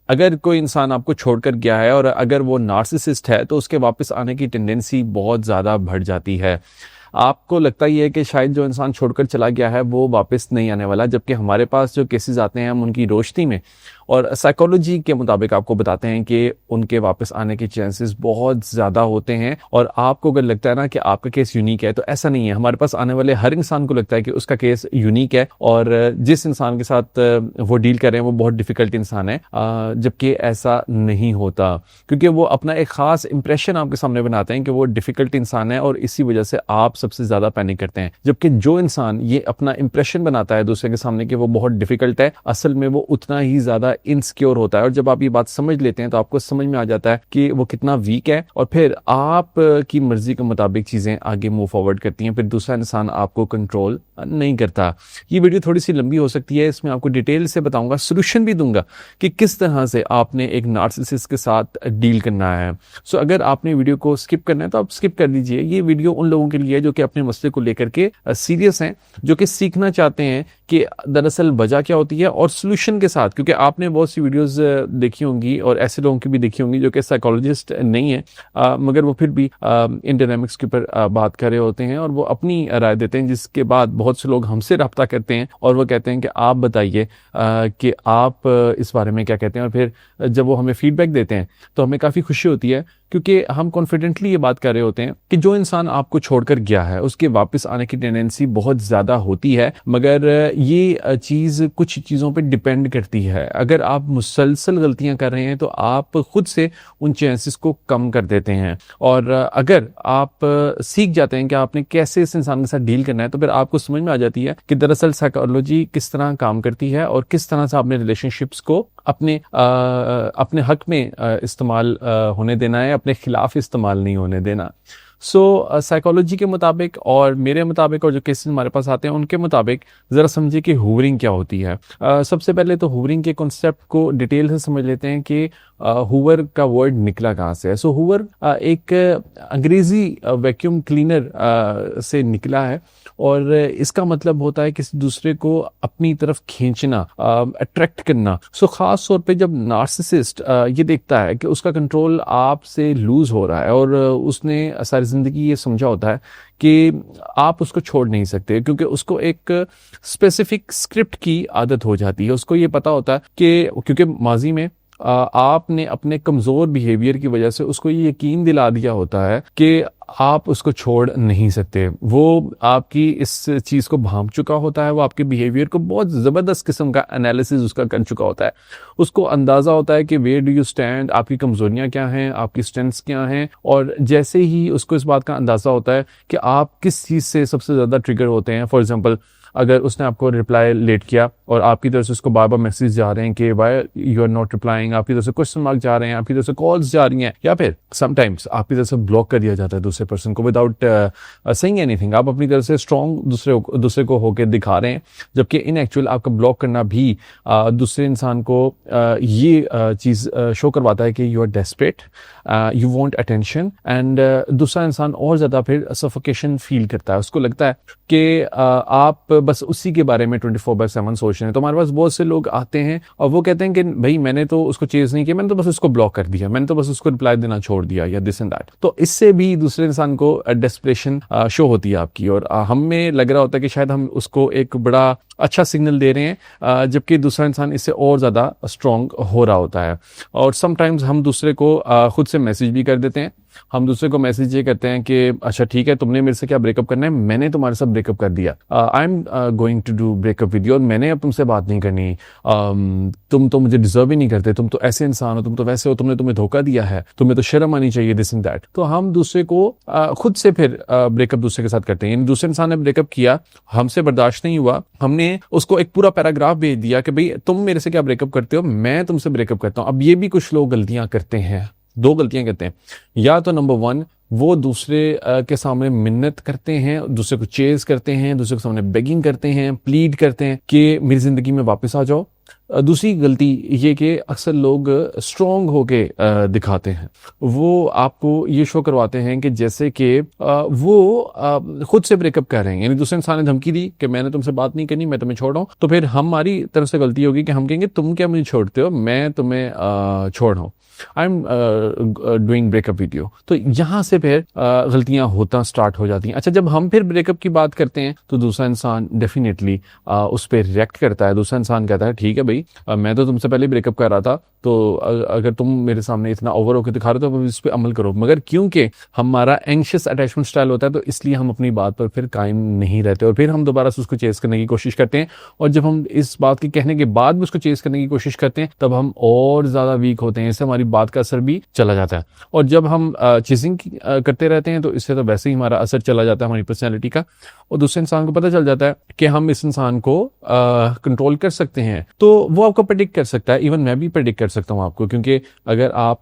अगर कोई इंसान आपको छोड़कर गया है और अगर वो नार्सिसिस्ट है तो उसके वापस आने की टेंडेंसी बहुत ज़्यादा बढ़ जाती है। आपको लगता ही है कि शायद जो इंसान छोड़कर चला गया है वो वापस नहीं आने वाला, जबकि हमारे पास जो केसेस आते हैं हम उनकी रोशनी में और साइकोलॉजी के मुताबिक आपको बताते हैं कि उनके वापस आने के चांसेस बहुत ज़्यादा होते हैं। और आपको अगर लगता है ना कि आपका केस यूनिक है, तो ऐसा नहीं है। हमारे पास आने वाले हर इंसान को लगता है कि उसका केस यूनिक है और जिस इंसान के साथ वो डील कर रहे हैं वो बहुत डिफिकल्ट इंसान है, जबकि ऐसा नहीं होता, क्योंकि वो अपना एक ख़ास इंप्रेशन आपके सामने बनाते हैं कि वो डिफिकल्ट इंसान है और इसी वजह से आप सबसे ज़्यादा पैनिक करते हैं। जबकि जो इंसान ये अपना इंप्रेशन बनाता है दूसरे के सामने कि वो बहुत डिफिकल्ट है, असल में वो उतना ही ज़्यादा इनसिक्योर होता है। और जब आप ये बात समझ लेते हैं तो आपको समझ में आ जाता है कि वो कितना वीक है और फिर आप की मर्जी के मुताबिक चीज़ें आगे मूव फॉरवर्ड करती हैं, फिर दूसरा इंसान आपको कंट्रोल नहीं करता। ये वीडियो थोड़ी सी लंबी हो सकती है, इसमें आपको डिटेल से बताऊंगा, सोल्यूशन भी दूंगा कि किस तरह से आपने एक नार्सिसिस्ट के साथ डील करना है। सो अगर आपने वीडियो को स्किप करना है तो आप स्किप कर दीजिए। ये वीडियो उन लोगों के लिए है जो कि अपने मसले को लेकर के सीरियस हैं, जो कि सीखना चाहते हैं कि दरअसल वजह क्या होती है और सोल्यूशन के साथ, क्योंकि आपने बहुत सी वीडियोस देखी होंगी और ऐसे लोगों की भी देखी होंगी जो कि साइकोलॉजिस्ट नहीं है, मगर वो फिर भी इन डायनामिक्स के ऊपर बात कर रहे होते हैं और वो अपनी राय देते हैं, जिसके बाद बहुत से लोग हमसे रब्ता करते हैं और वो कहते हैं कि आप बताइए कि आप इस बारे में क्या कहते हैं। और फिर जब वो हमें फीडबैक देते हैं तो हमें काफ़ी खुशी होती है, क्योंकि हम कॉन्फिडेंटली ये बात कर रहे होते हैं कि जो इंसान आपको छोड़कर गया है उसके वापस आने की टेंडेंसी बहुत ज़्यादा होती है, मगर ये चीज़ कुछ चीज़ों पे डिपेंड करती है। अगर आप मुसलसल गलतियां कर रहे हैं तो आप खुद से उन चांसेस को कम कर देते हैं, और अगर आप सीख जाते हैं कि आपने कैसे इस इंसान के साथ डील करना है तो फिर आपको समझ में आ जाती है कि दरअसल साइकोलॉजी किस तरह काम करती है और किस तरह से आपने रिलेशनशिप्स को अपने हक में इस्तेमाल होने देना है, अपने खिलाफ इस्तेमाल नहीं होने देना। सो साइकोलॉजी के मुताबिक और मेरे मुताबिक और जो केसेस हमारे पास आते हैं उनके मुताबिक ज़रा समझिए कि हूवरिंग क्या होती है। सबसे पहले तो हूवरिंग के कॉन्सेप्ट को डिटेल से समझ लेते हैं कि हूवर का वर्ड निकला कहाँ से है। सो हूवर एक अंग्रेजी वैक्यूम क्लीनर से निकला है और इसका मतलब होता है किसी दूसरे को अपनी तरफ खींचना, अट्रैक्ट करना। सो खास तौर पे जब नार्सिसिस्ट ये देखता है कि उसका कंट्रोल आपसे लूज हो रहा है और उसने सारी जिंदगी ये समझा होता है कि आप उसको छोड़ नहीं सकते, क्योंकि उसको एक स्पेसिफिक स्क्रिप्ट की आदत हो जाती है। उसको ये पता होता है कि क्योंकि माजी में आपने अपने कमज़ोर बिहेवियर की वजह से उसको ये यकीन दिला दिया होता है कि आप उसको छोड़ नहीं सकते। वो आपकी इस चीज़ को भांप चुका होता है, वो आपके बिहेवियर को बहुत ज़बरदस्त किस्म का एनालिसिस उसका कर चुका होता है। उसको अंदाज़ा होता है कि वेयर डू यू स्टैंड, आपकी कमज़ोरियाँ क्या हैं, आपकी स्ट्रेंथ्स क्या हैं। और जैसे ही उसको इस बात का अंदाज़ा होता है कि आप किस चीज़ से सबसे ज़्यादा ट्रिगर होते हैं, फॉर एग्जाम्पल अगर उसने आपको रिप्लाई लेट किया और आपकी तरफ से उसको बार बार मैसेज जा रहे हैं कि why you are not replying, आपकी तरफ से क्वेश्चन मार्क जा रहे हैं, आपकी तरफ से कॉल्स जा रही हैं, या फिर समटाइम्स आपकी तरफ से ब्लॉक कर दिया जाता है दूसरे पर्सन को विदाउट सेइंग एनीथिंग। आप अपनी तरफ से स्ट्रॉन्ग दूसरे को होकर दिखा रहे हैं, जबकि इन एक्चुअल आपका ब्लॉक करना भी दूसरे इंसान को ये चीज़ शो करवाता है कि you are desperate, you want attention, and दूसरा इंसान और ज़्यादा फिर सफोकेशन फील करता है। उसको लगता है कि आप बस उसी के बारे में 24/7 सोच रहे हैं। तो हमारे पास बहुत से लोग आते हैं और वो कहते हैं कि भाई मैंने तो उसको चेज नहीं किया, मैंने तो बस उसको ब्लॉक कर दिया, मैंने तो बस उसको रिप्लाई देना छोड़ दिया, या दिस एंड दैट। तो इससे भी दूसरे इंसान को डेस्परेशन शो होती है आपकी, और हमें लग रहा होता है कि शायद हम उसको एक बड़ा अच्छा सिग्नल दे रहे हैं, जबकि दूसरा इंसान इससे और ज़्यादा स्ट्रॉन्ग हो रहा होता है। और समटाइम्स हम दूसरे को खुद से मैसेज भी कर देते हैं। हम दूसरे को मैसेज ये करते हैं कि अच्छा ठीक है, तुमने मेरे से क्या ब्रेकअप करना है, मैंने तुम्हारे साथ ब्रेकअप कर दिया, I am going to do breakup with you, और मैंने अब तुमसे बात नहीं करनी, तुम तो मुझे डिजर्व ही नहीं करते, तुम तो ऐसे इंसान हो, तुम तो वैसे हो, तुमने तुम्हें धोखा दिया है, तुम्हें तो शर्म आनी चाहिए, दिस एंड दैट। तो हम दूसरे को खुद से फिर ब्रेकअप दूसरे के साथ करते हैं। यानी दूसरे इंसान ने ब्रेकअप किया, हमसे बर्दाश्त नहीं हुआ, हमने उसको एक पूरा पैराग्राफ भेज दिया कि भाई तुम मेरे से क्या ब्रेकअप करते हो, मैं तुमसे ब्रेकअप करता हूं। अब ये भी कुछ लोग गलतियां करते हैं, दो गलतियां करते हैं। या तो नंबर 1 वो दूसरे के सामने मिन्नत करते हैं, दूसरे को चेज करते हैं, दूसरे के सामने बेगिंग करते हैं, प्लीड करते हैं कि मेरी ज़िंदगी में वापस आ जाओ। दूसरी गलती ये कि अक्सर लोग स्ट्रॉन्ग होके दिखाते हैं। वो आपको ये शो करवाते हैं कि जैसे कि वो खुद से ब्रेकअप कर रहे हैं, यानी दूसरे इंसान ने धमकी दी कि मैंने तुमसे बात नहीं करनी, मैं तुम्हें छोड़ रहा हूँ, तो फिर हमारी तरफ से गलती होगी कि हम कहेंगे तुम क्या मुझे छोड़ते हो, मैं तुम्हें छोड़ रहा हूँ, I am doing breakup with you. तो यहाँ से फिर गलतियां होता स्टार्ट हो जाती हैं। अच्छा, जब हम फिर ब्रेकअप की बात करते हैं तो दूसरा इंसान डेफिनेटली उस पर रिएक्ट करता है। दूसरा इंसान कहता है ठीक है भाई, मैं तो तुमसे पहले ब्रेकअप कर रहा था, तो अगर तुम मेरे सामने इतना ओवर होकर दिखा रहे हो तो इस पर अमल करो। मगर क्योंकि हमारा एंग्शियस अटैचमेंट स्टाइल होता है तो इसलिए हम अपनी बात पर फिर कायम नहीं रहते और फिर हम दोबारा से उसको चेस करने की कोशिश करते हैं। और जब हम इस बात के कहने के बाद भी उसको चेस करने की कोशिश करते हैं तब हम और ज्यादा वीक होते हैं, इससे हमारी बात का असर भी चला जाता है। और जब हम चेजिंग करते रहते हैं तो इससे तो वैसे ही हमारा असर चला जाता है हमारी पर्सनैलिटी का, और दूसरे इंसान को पता चल जाता है कि हम इस इंसान को कंट्रोल कर सकते हैं, तो वो आपको प्रेडिक्ट कर सकता है। इवन मैं भी प्रेडिक्ट कर सकता हूँ आपको, क्योंकि अगर आप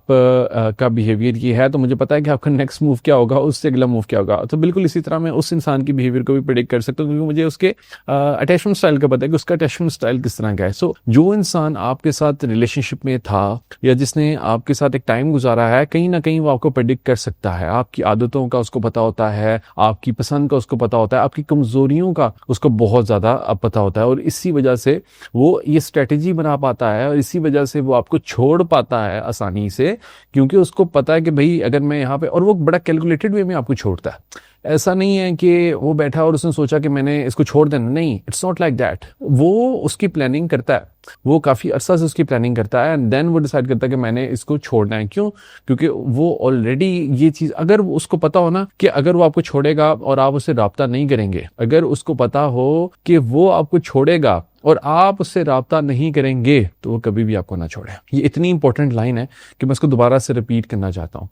का बिहेवियर ये है तो मुझे पता है कि आपका नेक्स्ट मूव क्या होगा, उससे अगला मूव क्या होगा। तो बिल्कुल इसी तरह मैं उस इंसान की बिहेवियर को भी प्रेडिक्ट कर सकता हूँ, क्योंकि मुझे उसके अटैचमेंट स्टाइल का पता है कि उसका अटैचमेंट स्टाइल किस तरह का है। सो जो इंसान आपके साथ रिलेशनशिप में था या जिसने आपके साथ एक टाइम गुजारा है, कहीं ना कहीं वो आपको प्रेडिक्ट कर सकता है। आपकी आदतों का उसको पता होता है, आपकी पसंद का उसको पता होता है, आपकी कमजोरियों का उसको बहुत ज्यादा पता होता है, और इसी वजह से वो ये स्ट्रेटेजी बना पाता है और इसी वजह से वो आपको छोड़ पाता है आसानी से, क्योंकि उसको पता है कि भाई अगर मैं यहाँ पे, और वो बड़ा कैलकुलेटेड वे में आपको छोड़ता है। ऐसा नहीं है कि वो बैठा और उसने सोचा कि मैंने इसको छोड़ देना, नहीं, इट्स नॉट लाइक दैट। वो उसकी प्लानिंग करता है, वो काफी अरसा से उसकी प्लानिंग करता है एंड देन वो डिसाइड करता है कि मैंने इसको छोड़ना है। क्यों? क्योंकि वो ऑलरेडी ये चीज, अगर उसको पता हो ना कि अगर वो आपको छोड़ेगा और आप उससे राब्ता नहीं करेंगे, अगर उसको पता हो कि वो आपको छोड़ेगा और आप उससे राब्ता नहीं करेंगे, तो वो कभी भी आपको ना छोड़े। ये इतनी इंपॉर्टेंट लाइन है कि मैं इसको दोबारा से रिपीट करना चाहता हूं।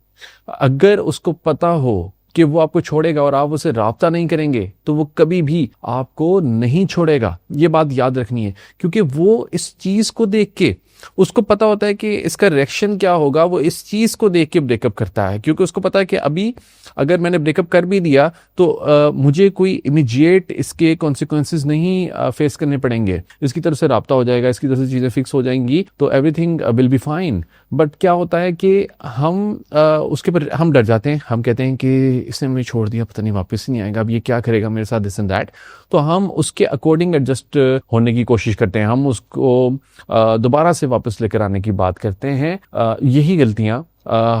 अगर उसको पता हो कि वो आपको छोड़ेगा और आप उसे राब्ता नहीं करेंगे, तो वो कभी भी आपको नहीं छोड़ेगा। ये बात याद रखनी है, क्योंकि वो इस चीज को देख के, उसको पता होता है कि इसका रिएक्शन क्या होगा, वो इस चीज को देख के ब्रेकअप करता है, क्योंकि उसको पता है कि अभी अगर मैंने ब्रेकअप कर भी दिया तो मुझे कोई इमीडिएट इसके कॉन्सिक्वेंसेस नहीं फेस करने पड़ेंगे, इसकी तरफ से राब्ता हो जाएगा, इसकी तरफ से चीजें फिक्स हो जाएंगी, तो everything will be fine. But क्या होता है कि हम उसके पर हम डर जाते हैं, हम कहते हैं कि इसने मुझे छोड़ दिया, पता नहीं वापस ही नहीं आएगा, अब ये क्या करेगा मेरे साथ, दिस एंड दैट। तो हम उसके अकॉर्डिंग एडजस्ट होने की कोशिश करते हैं, हम उसको दोबारा से वापस लेकर आने की बात करते हैं। यही गलतियां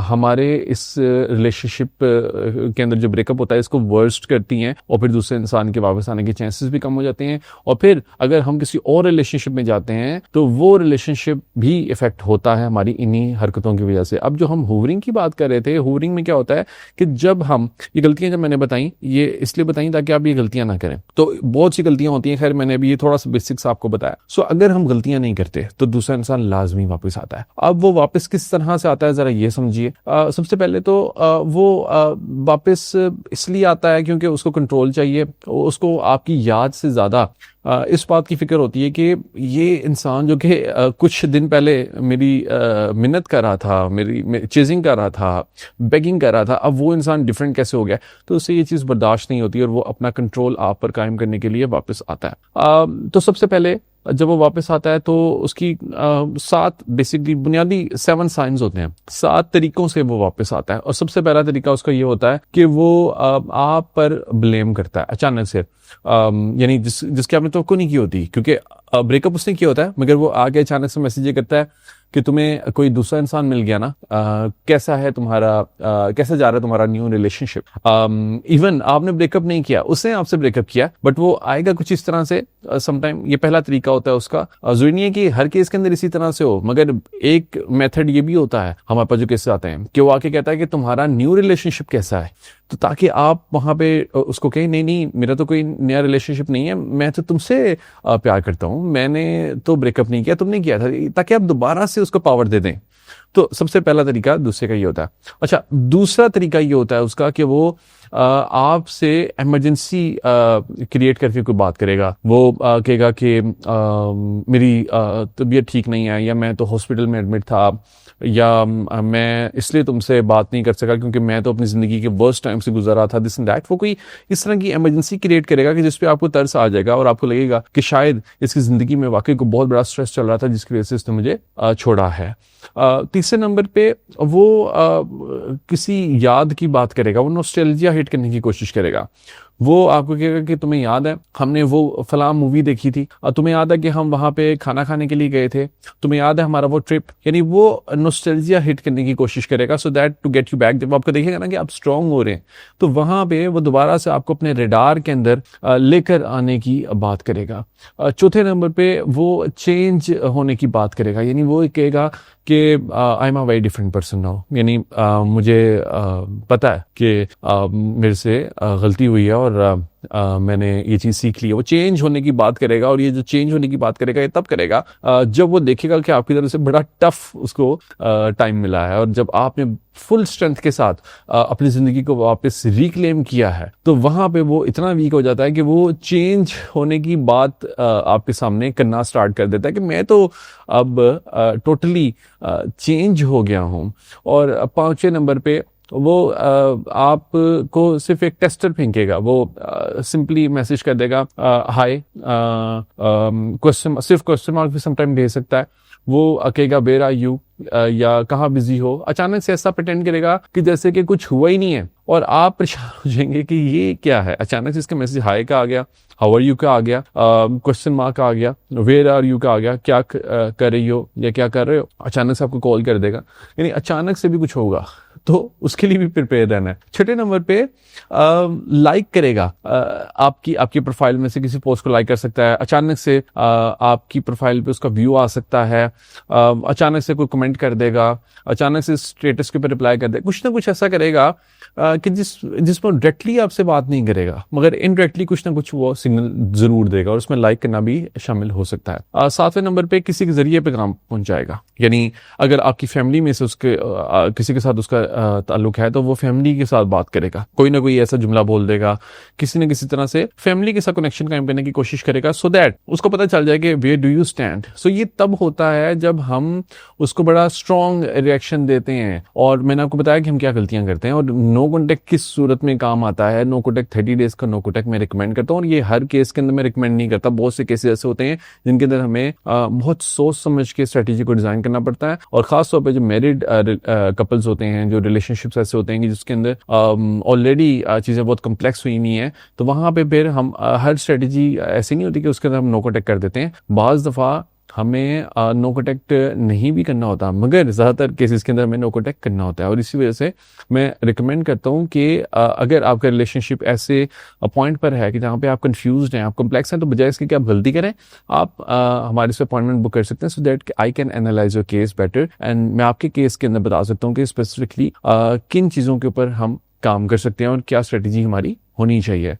हमारे इस रिलेशनशिप के अंदर जो ब्रेकअप होता है इसको वर्स्ट करती हैं, और फिर दूसरे इंसान के वापस आने के चांसेस भी कम हो जाते हैं। और फिर अगर हम किसी और रिलेशनशिप में जाते हैं तो वो रिलेशनशिप भी इफेक्ट होता है हमारी इन्हीं हरकतों की वजह से। अब जो हम होवरिंग की बात कर रहे थे, होवरिंग में क्या होता है कि जब हम ये गलतियां, जब मैंने बताई, ये इसलिए बताई ताकि आप ये गलतियां ना करें। तो बहुत सी गलतियां होती हैं, खैर मैंने अभी ये थोड़ा सा बेसिक्स आपको बताया। सो अगर हम गलतियां नहीं करते तो दूसरा इंसान लाजमी वापस आता है। अब वो वापस किस तरह से आता है जरा ये समझिए। सबसे पहले तो वो वापस इसलिए आता है क्योंकि उसको कंट्रोल चाहिए, उसको आपकी याद से ज्यादा इस बात की फिक्र होती है कि ये इंसान जो कि कुछ दिन पहले मेरी मिन्नत कर रहा था, मेरी चेजिंग कर रहा था, बेगिंग कर रहा था, अब वो इंसान डिफरेंट कैसे हो गया, तो उससे ये चीज़ बर्दाश्त नहीं होती और वो अपना कंट्रोल आप पर कायम करने के लिए वापस आता है। तो सबसे पहले जब वो वापस आता है तो उसकी 7 बेसिकली बुनियादी 7 साइंस होते हैं, 7 तरीकों से वो वापस आता है। और सबसे पहला तरीका उसका ये होता है कि वो आप पर ब्लेम करता है अचानक से, यानी जिसकी आपने तवक्को नहीं की होती, क्योंकि ब्रेकअप उसने किया होता है, मगर वो आगे अचानक से मैसेज ये करता है कि तुम्हें कोई दूसरा इंसान मिल गया ना, कैसा है तुम्हारा, कैसा जा रहा है तुम्हारा न्यू रिलेशनशिप। इवन आपने ब्रेकअप नहीं किया, उसने आपसे ब्रेकअप किया, बट वो आएगा कुछ इस तरह से। समटाइम ये पहला तरीका होता है उसका। जरूरी नहीं है कि हर केस के अंदर इसी तरह से हो, मगर एक मेथड ये भी होता है हमारे पास जो केसेस आते हैं कि वो आके कहता है कि तुम्हारा न्यू रिलेशनशिप कैसा है, तो ताकि आप वहां पे उसको कहें नहीं नहीं मेरा तो कोई नया रिलेशनशिप नहीं है, मैं तो तुमसे प्यार करता हूं, मैंने तो ब्रेकअप नहीं किया, तुमने किया था, ताकि आप दोबारा से उसको पावर दे दें। तो सबसे पहला तरीका दूसरे का ये होता है। अच्छा, दूसरा तरीका ये होता है उसका कि वो आपसे इमरजेंसी क्रिएट करके कोई बात करेगा। वो कहेगा कि मेरी तबीयत ठीक नहीं है, या मैं तो हॉस्पिटल में एडमिट था, या मैं इसलिए तुमसे बात नहीं कर सका क्योंकि मैं तो अपनी ज़िंदगी के वर्स्ट टाइम से गुजर रहा था, दिस एंड दैट। वो कोई इस तरह की इमरजेंसी क्रिएट करेगा कि जिसपे आपको तरस आ जाएगा और आपको लगेगा कि शायद इसकी ज़िंदगी में वाकई को बहुत बड़ा स्ट्रेस चल रहा था जिसकी वजह से इसने मुझे छोड़ा है। तीसरे नंबर पे वो किसी याद की बात करेगा, वो नॉस्टैल्जिया हिट करने की कोशिश करेगा। वो आपको कहेगा कि तुम्हें याद है हमने वो फलां मूवी देखी थी, तुम्हें याद है कि हम वहां पे खाना खाने के लिए गए थे, तुम्हें याद है हमारा वो ट्रिप। यानी वो नॉस्टैल्जिया हिट करने की कोशिश करेगा so that to get you back. जब आपको देखेगा ना कि आप स्ट्रांग हो रहे हैं, तो वहां पे वो दोबारा से आपको अपने रेडार के अंदर लेकर आने की बात करेगा। चौथे नंबर पे वो चेंज होने की बात करेगा, यानी वो कहेगा कि I am a very different person now, यानी मुझे पता है कि मेरे से गलती हुई है और मैंने ये चीज़ सीख ली है। वो चेंज होने की बात करेगा, और ये जो चेंज होने की बात करेगा ये तब करेगा जब वो देखेगा कि आपकी तरफ से बड़ा टफ उसको टाइम मिला है, और जब आपने फुल स्ट्रेंथ के साथ अपनी ज़िंदगी को वापस रिक्लेम किया है, तो वहाँ पे वो इतना वीक हो जाता है कि वो चेंज होने की बात आपके सामने करना स्टार्ट कर देता है कि मैं तो अब टोटली चेंज हो गया हूँ। और पांचवें नंबर पे वो आपको सिर्फ एक टेस्टर फेंकेगा। वो सिंपली मैसेज कर देगा हाय, क्वेश्चन, सिर्फ क्वेश्चन मार्क भी समटाइम भेज सकता है। वो कहेगा वेयर आर यू, या कहाँ बिजी हो। अचानक से ऐसा प्रिटेंड करेगा कि जैसे कि कुछ हुआ ही नहीं है, और आप परेशान हो जाएंगे कि ये क्या है। अचानक से इसका मैसेज हाय का आ गया, हाउ आर यू का आ गया, क्वेश्चन मार्क का आ गया, वेयर आर यू का आ गया, क्या कर रही हो या क्या कर रहे हो। अचानक से आपको कॉल कर देगा, यानी अचानक से भी कुछ होगा, तो उसके लिए भी प्रिपेयर रहना है। छठे नंबर पे लाइक करेगा, आपकी प्रोफाइल में से किसी पोस्ट को लाइक कर सकता है। अचानक से आपकी प्रोफाइल पे उसका व्यू आ सकता है, अचानक से कोई कमेंट कर देगा, अचानक से स्टेटस के ऊपर रिप्लाई कर देगा। कुछ ना कुछ ऐसा करेगा कि जिसमें डायरेक्टली आपसे बात नहीं करेगा, मगर इनडायरेक्टली कुछ ना कुछ वो सिग्नल जरूर देगा, और उसमें लाइक करना भी शामिल हो सकता है। सातवें नंबर पे किसी के जरिए पैगाम पहुंचाएगा, यानी अगर आपकी फैमिली में से उसके किसी के साथ उसका ताल्लुक है, तो वो फैमिली के साथ बात करेगा, कोई ना कोई ऐसा जुमला बोल देगा, किसी न किसी तरह से फैमिली के साथ कनेक्शन कायम करने की कोशिश करेगा, सो दैट उसको पता चल जाए कि वेयर डू यू स्टैंड। सो ये तब होता है जब हम उसको बड़ा स्ट्रॉन्ग रिएक्शन देते हैं। और मैंने आपको बताया कि हम क्या गलतियां करते हैं, और नो कॉन्टेक्ट किस सूरत में काम आता है। नो कॉन्टेक्ट 30 डेज का नो कॉन्टेक्ट मैं रिकमेंड करता हूँ, और ये हर केस के अंदर मैं रिकमेंड नहीं करता। बहुत से केसेस ऐसे होते हैं जिनके अंदर हमें बहुत सोच समझ के स्ट्रेटेजी को डिजाइन करना पड़ता है, और खासतौर पर जो मैरिड कपल्स होते हैं, जो रिलेशनशिप्स ऐसे होते हैं कि जिसके अंदर ऑलरेडी चीज़ें बहुत कम्प्लेक्स हुई नहीं है, तो वहाँ पे फिर हम हर स्ट्रेटेजी ऐसी नहीं होती कि उसके अंदर हम नो कॉन्टेक्ट कर देते हैं। बाज़ दफ़ा हमें नो कॉन्टेक्ट नहीं भी करना होता, मगर ज़्यादातर केसेस के अंदर हमें नो कॉन्टेक्ट करना होता है। और इसी वजह से मैं रिकमेंड करता हूँ कि अगर आपका रिलेशनशिप ऐसे पॉइंट पर है कि जहाँ पे आप कंफ्यूज्ड हैं, आप कॉम्प्लेक्स हैं, तो बजाय इसके कि आप गलती करें, आप हमारे से अपॉइंटमेंट बुक कर सकते हैं, सो that I can analyse your case better, and मैं आपके केस के अंदर बता सकता हूँ कि स्पेसिफिकली किन चीज़ों के ऊपर हम काम कर सकते हैं और क्या स्ट्रेटेजी हमारी होनी चाहिए।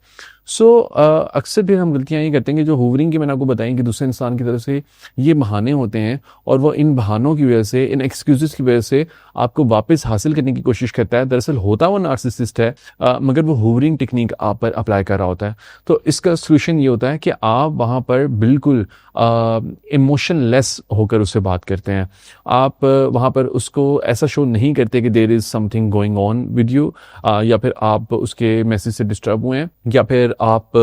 सो अक्सर फिर हम गलतियां ये करते हैं कि जो होवरिंग की मैंने आपको बताई कि दूसरे इंसान की तरफ से ये बहाने होते हैं, और वो इन बहानों की वजह से, इन एक्सक्यूजेस की वजह से आपको वापस हासिल करने की कोशिश करता है। दरअसल होता वो नार्सिसिस्ट है, मगर वो होवरिंग टेक्निक आप पर अप्लाई कर रहा होता है। तो इसका सोल्यूशन ये होता है कि आप वहाँ पर बिल्कुल इमोशनलेस होकर उससे बात करते हैं। आप वहाँ पर उसको ऐसा शो नहीं करते कि there is something going on with you, या फिर आप उसके मैसेज से डिस्टर्ब हुए हैं, या फिर आप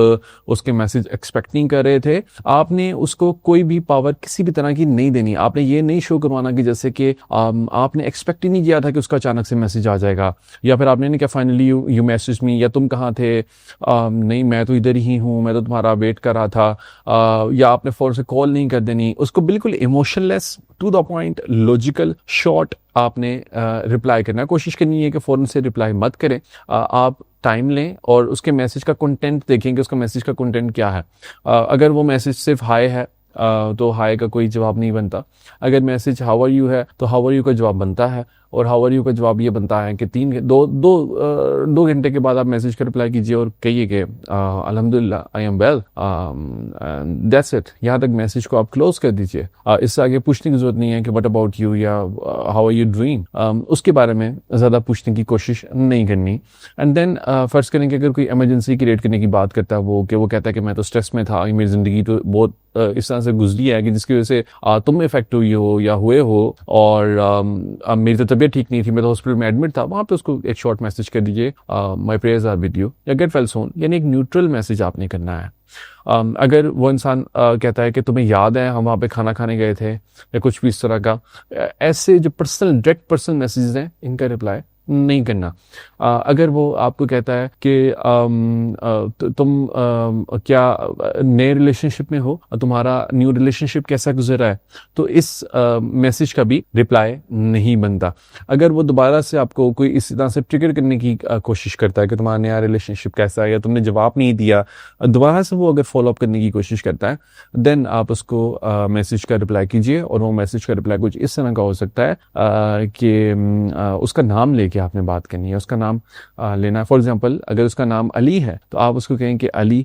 उसके मैसेज एक्सपेक्ट नहीं कर रहे थे। आपने उसको कोई भी पावर किसी भी तरह की नहीं देनी। आपने ये नहीं शो करवाना कि जैसे कि आपने एक्सपेक्ट ही नहीं किया था कि उसका अचानक से मैसेज आ जाएगा, या फिर आपने नहीं कहा फाइनली यू मैसेज मी, या तुम कहाँ थे, नहीं मैं तो इधर ही हूँ, मैं तो तुम्हारा वेट कर रहा था, या आपने फौरन से कॉल नहीं कर देनी। उसको बिल्कुल emotionless, to the point, logical, short आपने रिप्लाई करना है। कोशिश करनी है कि फ़ौरन से रिप्लाई मत करें, आप टाइम लें और उसके मैसेज का कंटेंट देखें कि उसका मैसेज का कंटेंट क्या है। अगर वो मैसेज सिर्फ हाय है, तो हाय का कोई जवाब नहीं बनता। अगर मैसेज हाउ आर यू है तो हाउ आर यू का जवाब बनता है, और हाउ आर यू का जवाब ये बनता है कि 2 घंटे के बाद आप मैसेज का रिप्लाई कीजिए और कहिए कि अल्हम्दुलिल्लाह I am well, that's it. यहाँ तक मैसेज को आप क्लोज कर दीजिए। इससे आगे पूछने की जरूरत नहीं है कि व्हाट अबाउट यू या हाउ आर यू डूइंग, उसके बारे में ज़्यादा पूछने की कोशिश नहीं करनी। एंड देन फर्ज करें कि अगर कोई इमरजेंसी क्रिएट करने की बात करता है वो कहता है कि मैं तो स्ट्रेस में था, मेरी ज़िंदगी तो बहुत इस तरह से गुजरी है कि जिसकी वजह से तुम इफेक्ट हुई हो या हुए हो, और मेरी तो तबीयत ठीक नहीं थी, मैं तो हॉस्पिटल में एडमिट था। वहाँ पे उसको एक शॉर्ट मैसेज कर दीजिए, my prayers are with you या गेट वेल सून। यानी एक न्यूट्रल मैसेज आपने करना है। अगर वो इंसान कहता है कि तुम्हें याद है हम वहाँ पे खाना खाने गए थे या कुछ भी इस तरह का, ऐसे जो पर्सनल डायरेक्ट पर्सनल मैसेजेस हैं इनका रिप्लाई नहीं करना। अगर वो आपको कहता है कि तुम क्या नए रिलेशनशिप में हो, तुम्हारा न्यू रिलेशनशिप कैसा गुजरा है, तो इस मैसेज का भी रिप्लाई नहीं बनता। अगर वो दोबारा से आपको कोई इस तरह से ट्रिगर करने की कोशिश करता है कि तुम्हारा नया रिलेशनशिप कैसा है, या तुमने जवाब नहीं दिया, दोबारा से वो अगर फॉलो अप करने की कोशिश करता है, देन आप उसको मैसेज का रिप्लाई कीजिए। और वो मैसेज का रिप्लाई कुछ इस तरह का हो सकता है कि उसका नाम लेके आपने बात करनी है, उसका नाम लेना है। फॉर एग्जांपल अगर उसका नाम अली है तो आप उसको कहें कि अली,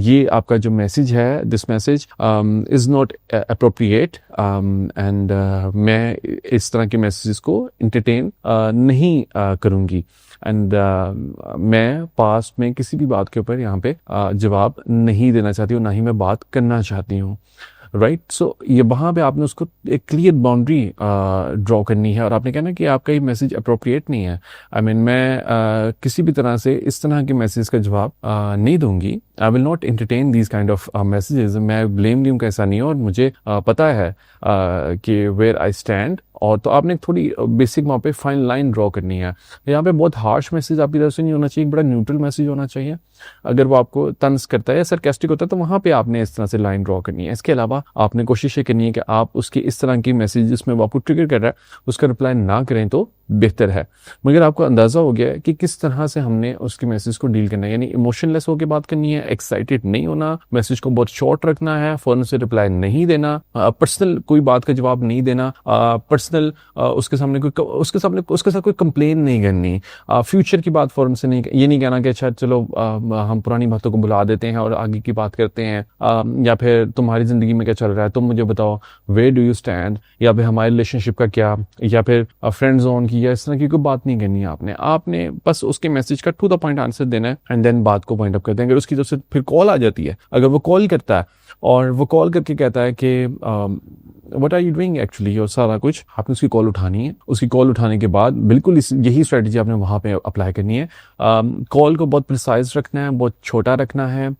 ये आपका जो मैसेज है, this message is not appropriate, and मैं इस तरह के मैसेजेस को इंटरटेन नहीं करूँगी, एंड मैं पास्ट में किसी भी बात के ऊपर यहाँ पे जवाब नहीं देना चाहती हूँ, ना ही मैं बात करना चाहती हूँ। राइट, सो ये वहाँ पे आपने उसको एक क्लियर बाउंड्री ड्रॉ करनी है, और आपने कहना कि आपका ये मैसेज अप्रोप्रिएट नहीं है। आई मीन मैं किसी भी तरह से इस तरह के मैसेज का जवाब नहीं दूंगी। I will not entertain these kind of messages. मैं ब्लेम दूँ कैसा नहीं है, और मुझे पता है कि वेयर आई स्टैंड। और तो आपने थोड़ी बेसिक वहाँ पे फाइन लाइन ड्रॉ करनी है। यहाँ पे बहुत हार्श मैसेज आपकी तरफ से नहीं होना चाहिए, बड़ा न्यूट्रल मैसेज होना चाहिए। अगर वो आपको तंज करता है या सरकास्टिक होता है तो वहाँ पे आपने इस तरह से लाइन ड्रॉ करनी है। इसके अलावा आपने कोशिश ये करनी है कि आप उसकी इस तरह की मैसेज जिसमें वो आपको ट्रिगर कर रहा है उसका रिप्लाई ना करें तो बेहतर है। मगर आपको अंदाजा हो गया है कि किस तरह से हमने उसके मैसेज को डील करना है, यानी इमोशनलेस होकर बात करनी है, एक्साइटेड नहीं होना, मैसेज को बहुत शॉर्ट रखना है, फौरन से रिप्लाई नहीं देना, पर्सनल कोई बात का जवाब नहीं देना, पर्सनल उसके साथ कोई कंप्लेन नहीं करनी, फ्यूचर की बात फौरन से नहीं, ये नहीं कहना कि अच्छा चलो हम पुरानी बातों को बुला देते हैं और आगे की बात करते हैं, या फिर तुम्हारी जिंदगी में क्या चल रहा है तुम मुझे बताओ, वेयर डू यू स्टैंड, या फिर हमारे रिलेशनशिप का क्या, या फिर फ्रेंड जोन की, या इस तरह की कोई बात नहीं करनी है। आपने बस उसके मैसेज का टू द पॉइंट आंसर देना है, एंड देन बात को पॉइंट अप करते हैं। अगर उसकी तरफ से फिर कॉल आ जाती है, अगर वो कॉल करता है और वो कॉल करके कहता है कि what are you doing actually, और सारा कुछ आपने उसकी कॉल उठानी है। उसकी कॉल उठाने के बाद बिल्कुल यही स्ट्रेटजी आपने वहाँ पे अप्लाई करनी है। कॉल को बहुत प्रिसाइज रखना है, बहुत छोटा रखना है।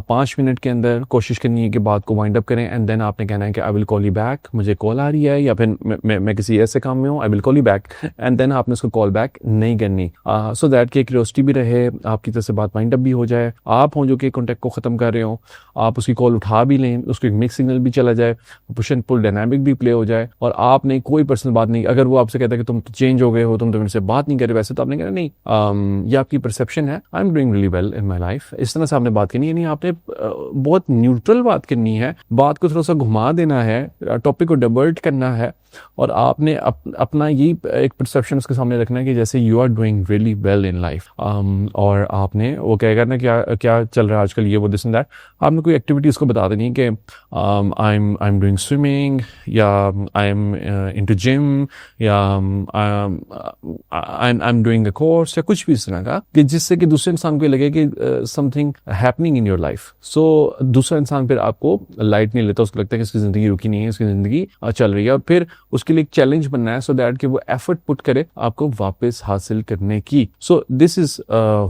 5 मिनट के अंदर कोशिश करनी है कि बात को वाइंड अप करें, एंड देन आपने कहना है कि आई विल कॉल यू बैक, मुझे कॉल आ रही है, या फिर मैं किसी ऐसे काम में हूँ, I will call you back, and then आपने उसको कॉल बैक नहीं करनी, सो दैट कि क्यूरियोसिटी भी रहे, आपकी तरफ से बात वाइंड अप भी हो जाए, आप हो जो कि कॉन्टैक्ट को ख़त्म कर रहे हो, आप उसकी कॉल उठा भी लें, उसको एक मिक्स सिग्नल भी चला जाए, पुश एंड पुल डायनामिक भी प्ले हो जाए, और आपने कोई पर्सनल बात नहीं। अगर वो आपसे कहता है कि तुम चेंज हो गए हो, तुम तो मेरे से बात नहीं कर रहे, वैसे तो आपने कहना नहीं, ये आपकी परसेप्शन है, I am doing really well in my life. इस तरह से आपने बात करनी है, नहीं आपने बहुत न्यूट्रल बात करनी है, बात को थोड़ा सा घुमा देना है, टॉपिक को डाइवर्ट करना है, और आपने अपना ये एक परसेप्शन उसके सामने रखना है कि जैसे you are doing really well in life, और आपने वो कहेगा ना क्या चल रहा है आजकल, ये वो दिस एंड दैट, आपने कोई एक्टिविटी उसको बता देनी है कि आई एम डूइंग स्विमिंग, या आई एम इनटू जिम, या I am doing a course, या कुछ भी इस तरह का, कि जिससे कि दूसरे इंसान को लगे कि something happening in your life. So दूसरा इंसान फिर आपको लाइट नहीं लेता, उसको लगता है कि इसकी जिंदगी रुकी नहीं है, इसकी जिंदगी चल रही है, और फिर उसके लिए एक चैलेंज बनना है, सो दैट कि वो एफर्ट पुट करे आपको वापस हासिल करने की। सो दिस इज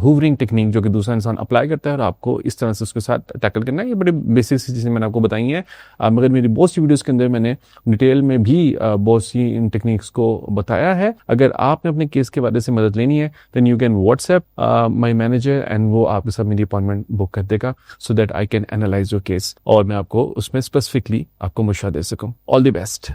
हूवरिंग टेक्निक जो कि दूसरा इंसान अप्लाई करता है, और आपको इस तरह से उसके साथ टैकल करना है। ये बड़े बेसिक सी चीजें मैंने आपको बताई हैं, मगर मेरी बहुत सी वीडियोस के अंदर मैंने डिटेल में भी बहुत सी इन टेक्निक्स को बताया है। अगर आपने अपने केस के बारे से मदद लेनी है, then you can WhatsApp my manager, and वो आपके साथ मेरी अपॉइंटमेंट बुक कर देगा, so that I can analyse your case, और मैं आपको उसमें स्पेसिफिकली आपको मशवरा दे सकूं। All the best.